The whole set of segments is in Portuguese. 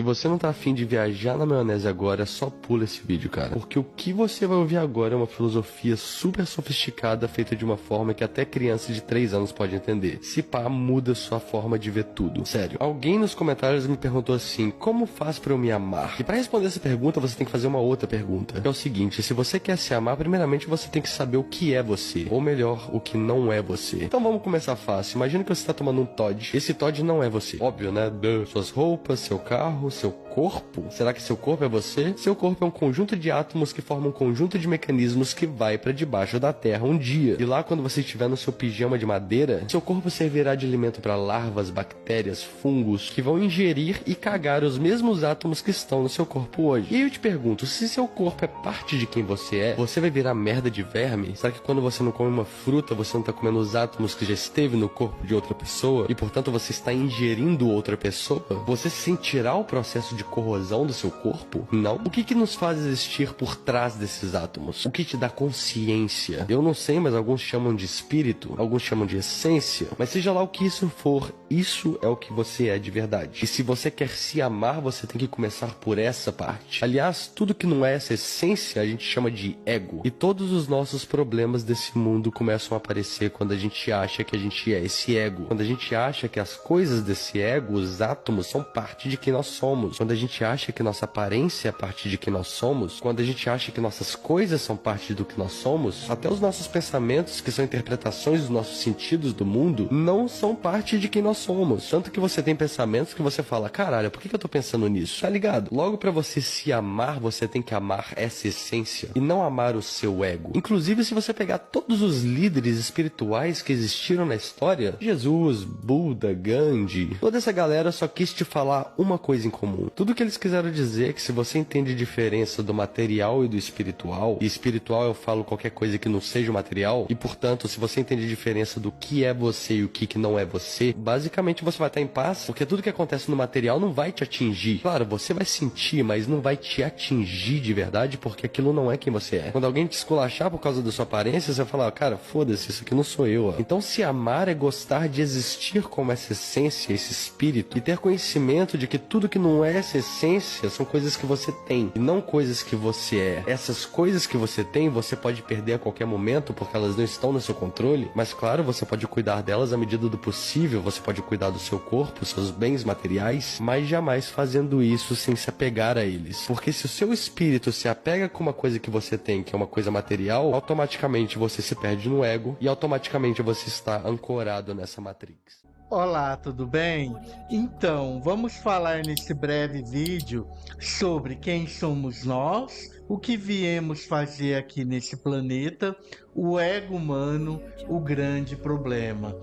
Se você não tá afim de viajar na maionese agora, só pula esse vídeo, cara. Porque o que você vai ouvir agora é uma filosofia super sofisticada, feita de uma forma que até criança de 3 anos pode entender. Se pá, muda sua forma de ver tudo. Sério. Alguém nos comentários me perguntou assim, como faz pra eu me amar? E pra responder essa pergunta, você tem que fazer uma outra pergunta. Que é o seguinte, se você quer se amar, primeiramente você tem que saber o que é você. Ou melhor, o que não é você. Então vamos começar fácil. Imagina que você tá tomando um Todd. Esse Todd não é você. Óbvio, né? Suas roupas, seu carro, seu corpo? Será que seu corpo é você? Seu corpo é um conjunto de átomos que formam um conjunto de mecanismos que vai pra debaixo da terra um dia. E lá quando você estiver no seu pijama de madeira, seu corpo servirá de alimento para larvas, bactérias, fungos que vão ingerir e cagar os mesmos átomos que estão no seu corpo hoje. E aí eu te pergunto, se seu corpo é parte de quem você é, você vai virar merda de verme? Será que quando você não come uma fruta, você não tá comendo os átomos que já esteve no corpo de outra pessoa? E portanto você está ingerindo outra pessoa? Você sentirá o processo de corrosão do seu corpo? Não. O que nos faz existir por trás desses átomos? O que te dá consciência? Eu não sei, mas alguns chamam de espírito, alguns chamam de essência, mas seja lá o que isso for, isso é o que você é de verdade. E se você quer se amar, você tem que começar por essa parte. Aliás, tudo que não é essa essência, a gente chama de ego. E todos os nossos problemas desse mundo começam a aparecer quando a gente acha que a gente é esse ego. Quando a gente acha que as coisas desse ego, os átomos, são parte de quem nós somos. Quando a gente acha que nossa aparência é parte de quem nós somos. Quando a gente acha que nossas coisas são parte do que nós somos. Até os nossos pensamentos, que são interpretações dos nossos sentidos do mundo, não são parte de quem nós somos. Tanto que você tem pensamentos que você fala, caralho, por que eu tô pensando nisso? Tá ligado? Logo pra você se amar, você tem que amar essa essência e não amar o seu ego. Inclusive, se você pegar todos os líderes espirituais que existiram na história, Jesus, Buda, Gandhi, toda essa galera só quis te falar uma coisa em comum. Tudo que eles quiseram dizer é que se você entende a diferença do material e do espiritual, e espiritual eu falo qualquer coisa que não seja o material, e portanto, se você entende a diferença do que é você e o que não é você, basicamente você vai estar em paz, porque tudo que acontece no material não vai te atingir. Claro, você vai sentir, mas não vai te atingir de verdade, porque aquilo não é quem você é. Quando alguém te esculachar por causa da sua aparência, você vai falar, cara, foda-se, isso aqui não sou eu. Ó. Então se amar é gostar de existir como essa essência, esse espírito, e ter conhecimento de que tudo que não é essa essência são coisas que você tem, e não coisas que você é. Essas coisas que você tem, você pode perder a qualquer momento, porque elas não estão no seu controle, mas claro, você pode cuidar delas à medida do possível, você pode cuidar do seu corpo, seus bens materiais, mas jamais fazendo isso sem se apegar a eles. Porque se o seu espírito se apega com uma coisa que você tem, que é uma coisa material, automaticamente você se perde no ego, e automaticamente você está ancorado nessa Matrix. Olá, tudo bem? Então, vamos falar nesse breve vídeo sobre quem somos nós, o que viemos fazer aqui nesse planeta, o ego humano, o grande problema.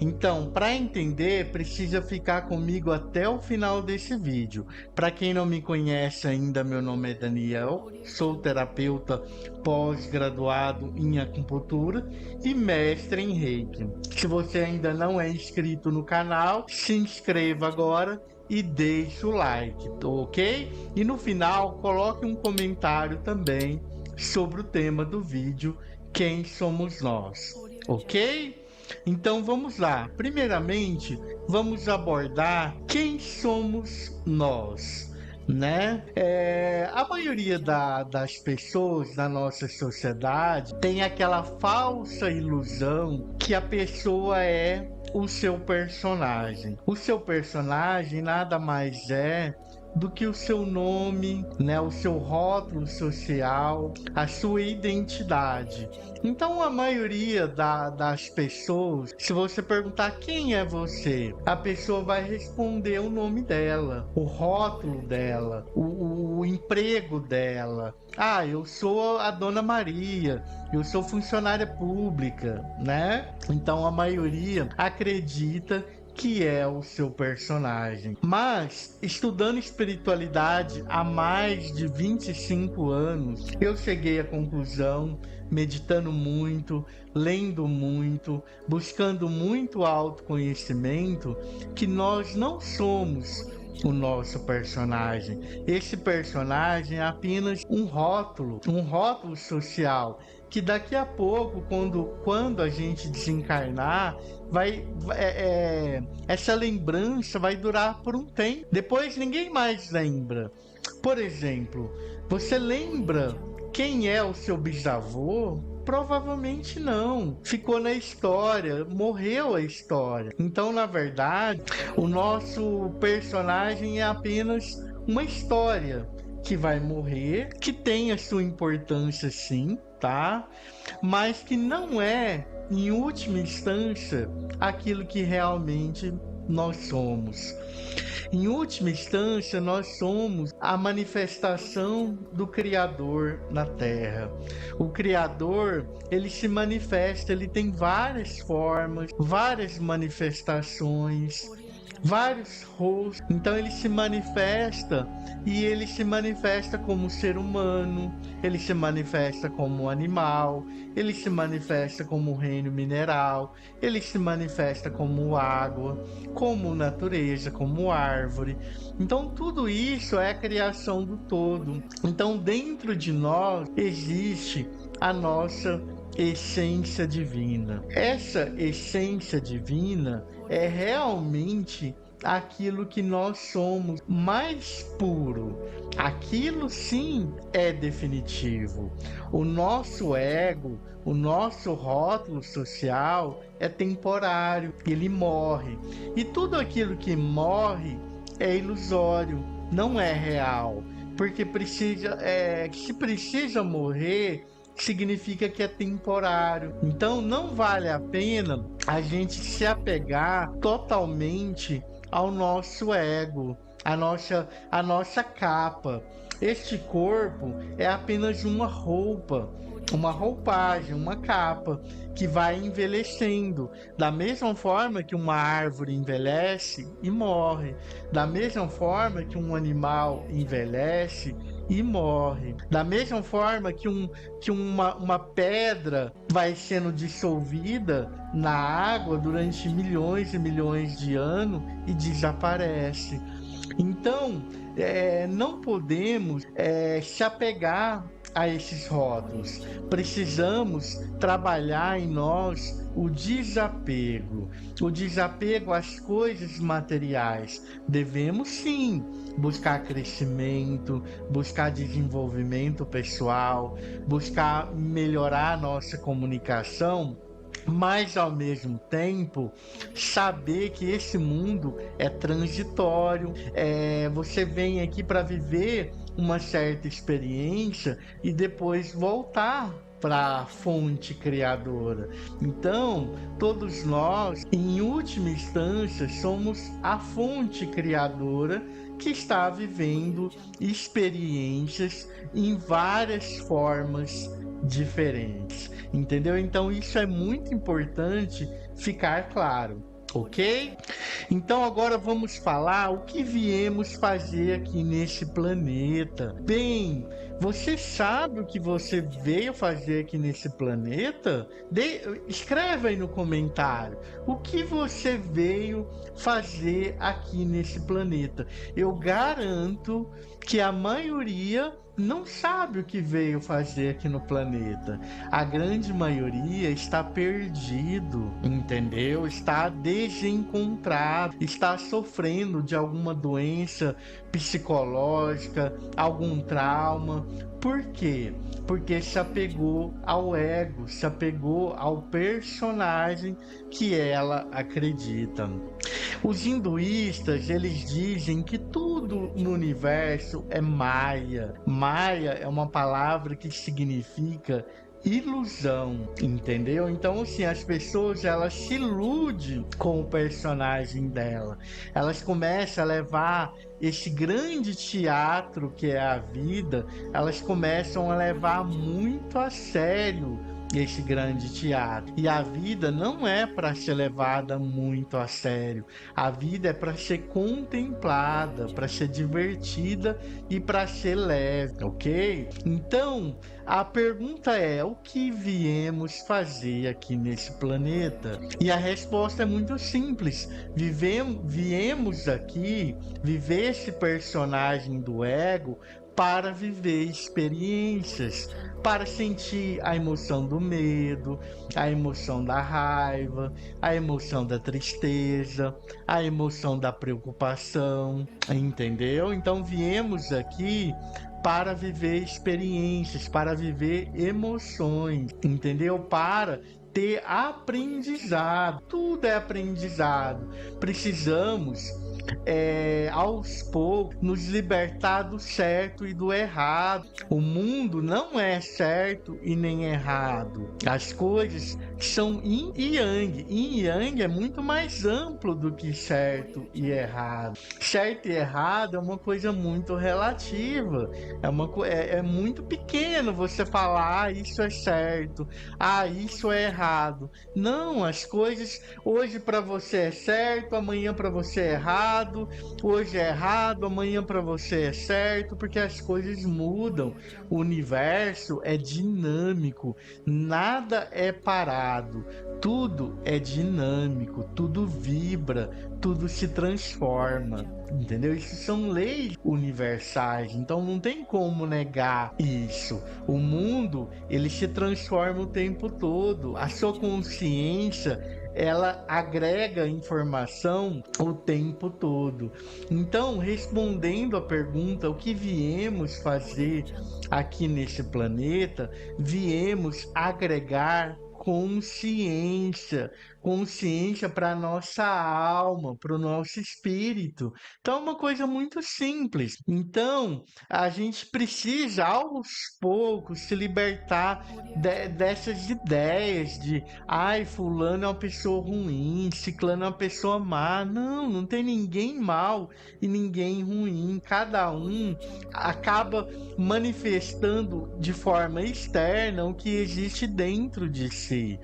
Então, para entender, precisa ficar comigo até o final desse vídeo. Para quem não me conhece ainda, meu nome é Daniel, sou terapeuta pós-graduado em acupuntura e mestre em Reiki. Se você ainda não é inscrito no canal, se inscreva agora e deixe o like, ok? E no final, coloque um comentário também sobre o tema do vídeo, quem somos nós, ok? Então vamos lá. Primeiramente, vamos abordar quem somos nós, né? A maioria das pessoas da nossa sociedade tem aquela falsa ilusão que a pessoa é o seu personagem. O seu personagem nada mais é do que o seu nome, né, o seu rótulo social, a sua identidade. Então a maioria das pessoas, se você perguntar quem é você, a pessoa vai responder o nome dela, o rótulo dela, o emprego dela. Ah, eu sou a Dona Maria, eu sou funcionária pública, né? Então a maioria acredita que é o seu personagem. Mas, estudando espiritualidade há mais de 25 anos, eu cheguei à conclusão, meditando muito, lendo muito, buscando muito autoconhecimento, que nós não somos o nosso personagem. Esse personagem é apenas um rótulo social, que daqui a pouco, quando a gente desencarnar, essa lembrança vai durar por um tempo. Depois ninguém mais lembra. Por exemplo, você lembra quem é o seu bisavô? Provavelmente não. Ficou na história, morreu a história. Então, na verdade, o nosso personagem é apenas uma história que vai morrer, que tem a sua importância sim, tá? Mas que não é, em última instância, aquilo que realmente nós somos. Em última instância, nós somos a manifestação do Criador na Terra. O Criador, ele se manifesta, ele tem várias formas, várias manifestações, vários rostos. Então ele se manifesta, e ele se manifesta como ser humano, ele se manifesta como animal, ele se manifesta como reino mineral, ele se manifesta como água, como natureza, como árvore. Então tudo isso é a criação do todo. Então dentro de nós existe a nossa essência divina. Essa essência divina é realmente aquilo que nós somos mais puro. Aquilo sim é definitivo. O nosso ego, o nosso rótulo social é temporário, ele morre. E tudo aquilo que morre é ilusório, não é real. Porque se precisa morrer, significa que é temporário. Então não vale a pena a gente se apegar totalmente ao nosso ego, a nossa capa. Este corpo é apenas uma roupa, uma roupagem, uma capa que vai envelhecendo, da mesma forma que uma árvore envelhece e morre, da mesma forma que um animal envelhece e morre, da mesma forma que uma pedra vai sendo dissolvida na água durante milhões e milhões de anos e desaparece. Então, não podemos se apegar a esses rótulos. Precisamos trabalhar em nós o desapego às coisas materiais. Devemos sim buscar crescimento, buscar desenvolvimento pessoal, buscar melhorar a nossa comunicação, mas ao mesmo tempo saber que esse mundo é transitório. Você vem aqui para viver uma certa experiência e depois voltar para a fonte criadora. Então, todos nós, em última instância, somos a fonte criadora que está vivendo experiências em várias formas diferentes, entendeu? Então isso é muito importante ficar claro, ok? Então agora vamos falar o que viemos fazer aqui nesse planeta. Bem, você sabe o que você veio fazer aqui nesse planeta? Escreve aí no comentário o que você veio fazer aqui nesse planeta. Eu garanto que a maioria não sabe o que veio fazer aqui no planeta. A grande maioria está perdido, entendeu? Está desencontrado, está sofrendo de alguma doença psicológica, algum trauma. Por quê? Porque se apegou ao ego, se apegou ao personagem que ela acredita. Os hinduístas, eles dizem que tudo no universo é Maya. Maya é uma palavra que significa ilusão, entendeu? Então, assim, as pessoas, elas se iludem com o personagem dela. Elas começam a levar esse grande teatro que é a vida, elas começam a levar muito a sério esse grande teatro. E a vida não é para ser levada muito a sério. A vida é para ser contemplada, para ser divertida e para ser leve, ok? Então, a pergunta é: o que viemos fazer aqui nesse planeta? E a resposta é muito simples. Viemos aqui viver esse personagem do ego para viver experiências, para sentir a emoção do medo, a emoção da raiva, a emoção da tristeza, a emoção da preocupação, entendeu? Então viemos aqui para viver experiências, para viver emoções, entendeu? Para ter aprendizado. Tudo é aprendizado. Precisamos aos poucos nos libertar do certo e do errado. O mundo não é certo e nem errado. As coisas são yin e yang. Yin e yang é muito mais amplo do que certo e errado. Certo e errado é uma coisa muito relativa. É muito pequeno você falar: isso é certo, isso é errado. Não, as coisas hoje para você é certo, amanhã para você é errado. Hoje é errado, amanhã para você é certo, porque as coisas mudam. O universo é dinâmico, nada é parado, tudo é dinâmico, tudo vibra, tudo se transforma, entendeu? Isso são leis universais, então não tem como negar isso. O mundo, ele se transforma o tempo todo. A sua consciência, ela agrega informação o tempo todo. Então, respondendo à pergunta: o que viemos fazer aqui nesse planeta? Viemos agregar consciência para nossa alma, para o nosso espírito. Então é uma coisa muito simples. Então a gente precisa aos poucos se libertar dessas ideias de fulano é uma pessoa ruim, ciclano é uma pessoa má. Não tem ninguém mal e ninguém ruim. Cada um acaba manifestando de forma externa o que existe dentro de si.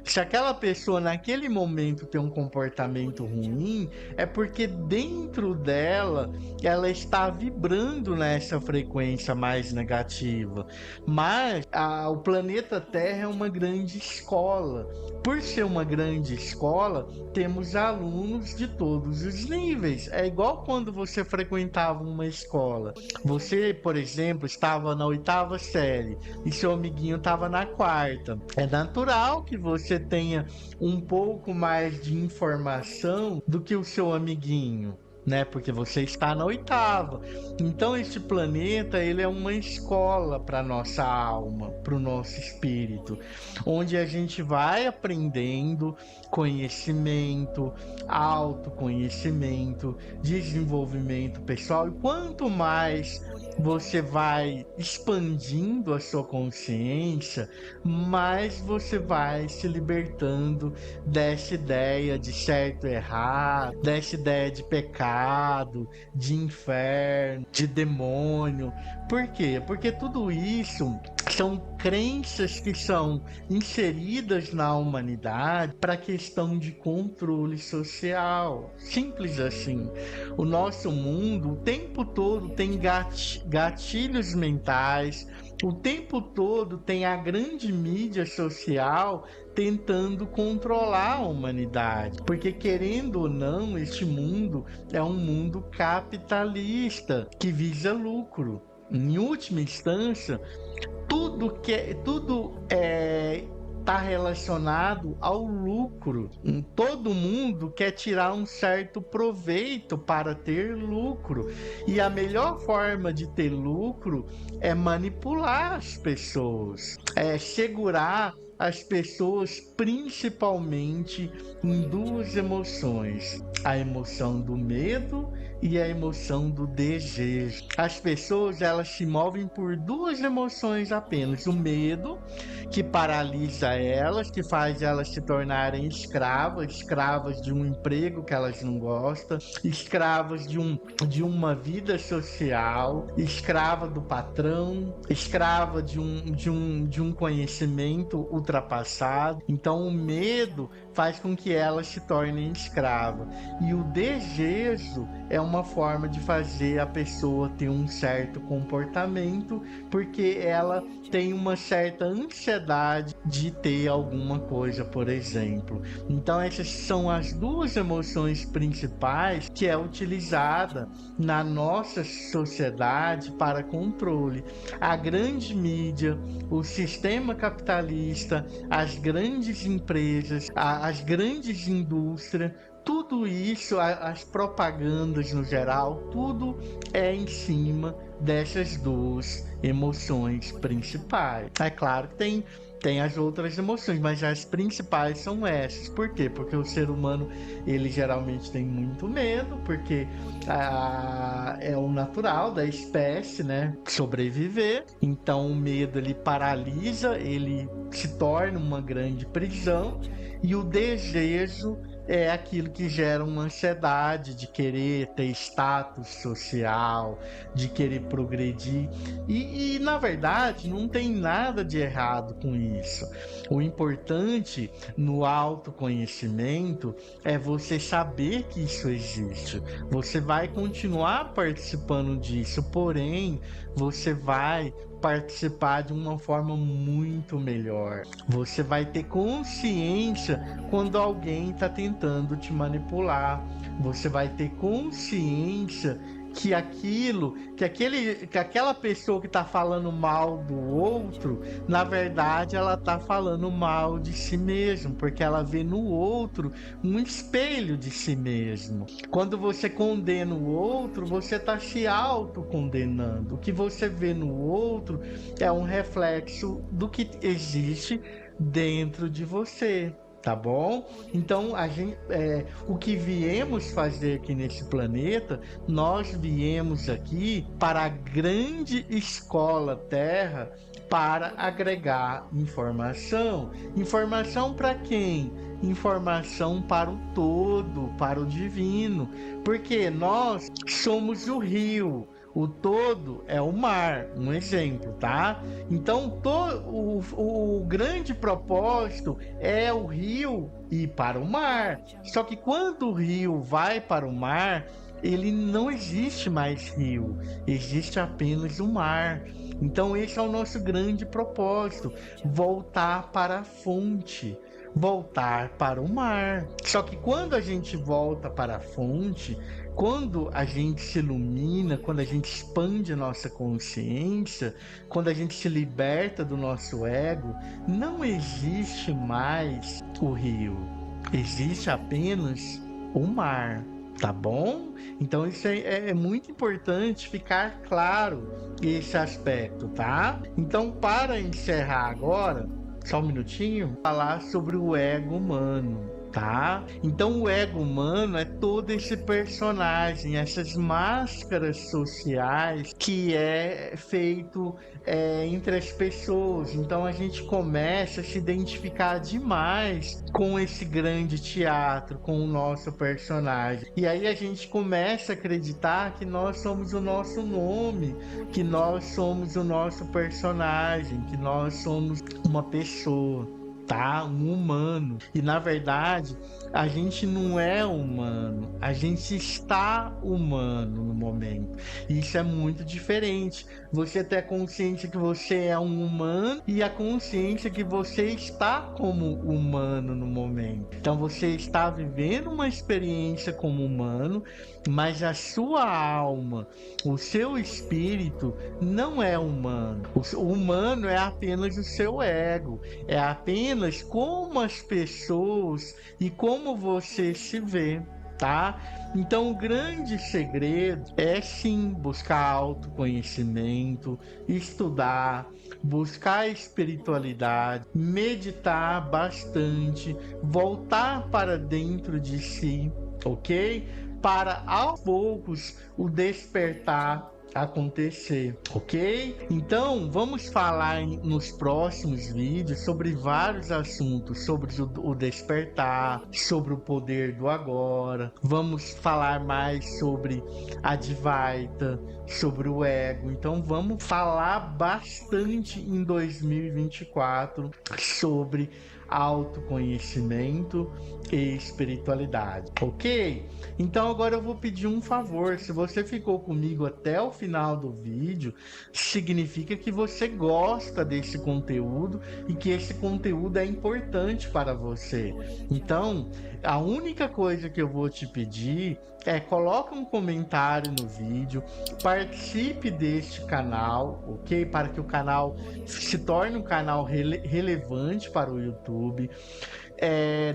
Se aquela pessoa naquele momento tem um comportamento ruim, é porque dentro dela ela está vibrando nessa frequência mais negativa. Mas o planeta Terra é uma grande escola. Por ser uma grande escola, temos alunos de todos os níveis. É igual quando você frequentava uma escola. Você, por exemplo, estava na 8ª série e seu amiguinho estava na 4ª. É natural que você tenha um pouco mais de informação do que o seu amiguinho, né? Porque você está na 8ª. Então este planeta, ele é uma escola para nossa alma, para o nosso espírito, onde a gente vai aprendendo conhecimento, autoconhecimento, desenvolvimento pessoal. E quanto mais você vai expandindo a sua consciência, mais você vai se libertando dessa ideia de certo e errado, dessa ideia de pecado, de inferno, de demônio. Por quê? Porque tudo isso são crenças que são inseridas na humanidade para questão de controle social. Simples assim. O nosso mundo o tempo todo tem gatilhos mentais, o tempo todo tem a grande mídia social tentando controlar a humanidade. Porque, querendo ou não, este mundo é um mundo capitalista que visa lucro. Em última instância, tudo está relacionado ao lucro. Todo mundo quer tirar um certo proveito para ter lucro. E a melhor forma de ter lucro é manipular as pessoas, é segurar as pessoas principalmente em duas emoções: a emoção do medo e a emoção do desejo. As pessoas, elas se movem por duas emoções apenas: o medo, que paralisa elas, que faz elas se tornarem escravas de um emprego que elas não gostam, escravas de uma vida social, escrava do patrão, escrava de um conhecimento ultrapassado. Então o medo faz com que elas se tornem escravas. E o desejo é uma forma de fazer a pessoa ter um certo comportamento, porque ela tem uma certa ansiedade de ter alguma coisa, por exemplo. Então essas são as duas emoções principais que é utilizada na nossa sociedade para controle. A grande mídia, o sistema capitalista, as grandes empresas, as grandes indústrias, tudo isso, as propagandas no geral, tudo é em cima dessas duas emoções principais. É claro que tem as outras emoções, mas as principais são essas. Por quê? Porque o ser humano, ele geralmente tem muito medo, porque é o natural da espécie, né? Sobreviver. Então o medo, ele paralisa, ele se torna uma grande prisão, e o desejo é aquilo que gera uma ansiedade de querer ter status social, de querer progredir. E na verdade, não tem nada de errado com isso. O importante no autoconhecimento é você saber que isso existe. Você vai continuar participando disso, porém, você vai participar de uma forma muito melhor. Você vai ter consciência quando alguém está tentando te manipular. Você vai ter consciência que aquela pessoa que está falando mal do outro, na verdade ela está falando mal de si mesmo, porque ela vê no outro um espelho de si mesmo. Quando você condena o outro, você está se autocondenando. O que você vê no outro é um reflexo do que existe dentro de você. Tá bom? Então o que viemos fazer aqui nesse planeta, nós viemos aqui para a grande escola Terra para agregar informação. Informação para quem? Informação para o todo, para o divino, porque nós somos o rio. O todo é o mar, um exemplo, tá? Então, o grande propósito é o rio ir para o mar. Só que quando o rio vai para o mar, ele não existe mais rio, existe apenas o mar. Então, esse é o nosso grande propósito: voltar para a fonte, voltar para o mar. Só que quando a gente volta para a fonte, quando a gente se ilumina, quando a gente expande a nossa consciência, quando a gente se liberta do nosso ego, não existe mais o rio, existe apenas o mar, tá bom? Então isso é muito importante ficar claro esse aspecto, tá? Então, para encerrar agora, só um minutinho, falar sobre o ego humano. Tá? Então o ego humano é todo esse personagem, essas máscaras sociais que é feito entre as pessoas. Então a gente começa a se identificar demais com esse grande teatro, com o nosso personagem. E aí a gente começa a acreditar que nós somos o nosso nome, que nós somos o nosso personagem, que nós somos uma pessoa. Tá? Um humano. E na verdade, a gente não é humano, a gente está humano no momento. Isso é muito diferente. Você ter a consciência que você é um humano e a consciência que você está como humano no momento. Então você está vivendo uma experiência como humano, mas a sua alma, o seu espírito não é humano. O humano é apenas o seu ego, é apenas como as pessoas e como você se vê, tá? Então o grande segredo é sim buscar autoconhecimento, estudar, buscar espiritualidade, meditar bastante, voltar para dentro de si, ok? para aos poucos o despertar acontecer, ok? Então vamos falar nos próximos vídeos sobre vários assuntos, sobre o despertar, sobre o poder do agora. Vamos falar mais sobre a Advaita, sobre o ego. Então vamos falar bastante em 2024 sobre autoconhecimento e espiritualidade, ok? Então agora eu vou pedir um favor. Se você ficou comigo até o final do vídeo, significa que você gosta desse conteúdo e que esse conteúdo é importante para você. Então, a única coisa que eu vou te pedir é coloque um comentário no vídeo, participe deste canal, ok? Para que o canal se torne um canal relevante para o YouTube.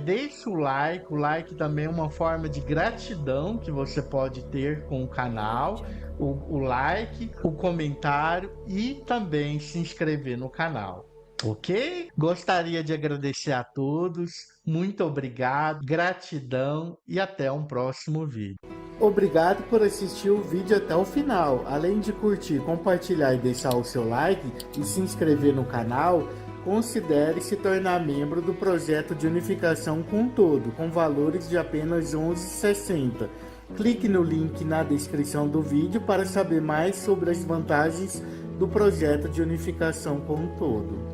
Deixe o like também é uma forma de gratidão que você pode ter com o canal, o like, o comentário e também se inscrever no canal, ok? Gostaria de agradecer a todos, muito obrigado, gratidão e até um próximo vídeo. Obrigado por assistir o vídeo até o final. Além de curtir, compartilhar e deixar o seu like e se inscrever no canal, considere se tornar membro do projeto de unificação com todo, com valores de apenas R$ 11,60. Clique no link na descrição do vídeo para saber mais sobre as vantagens do projeto de unificação com todo.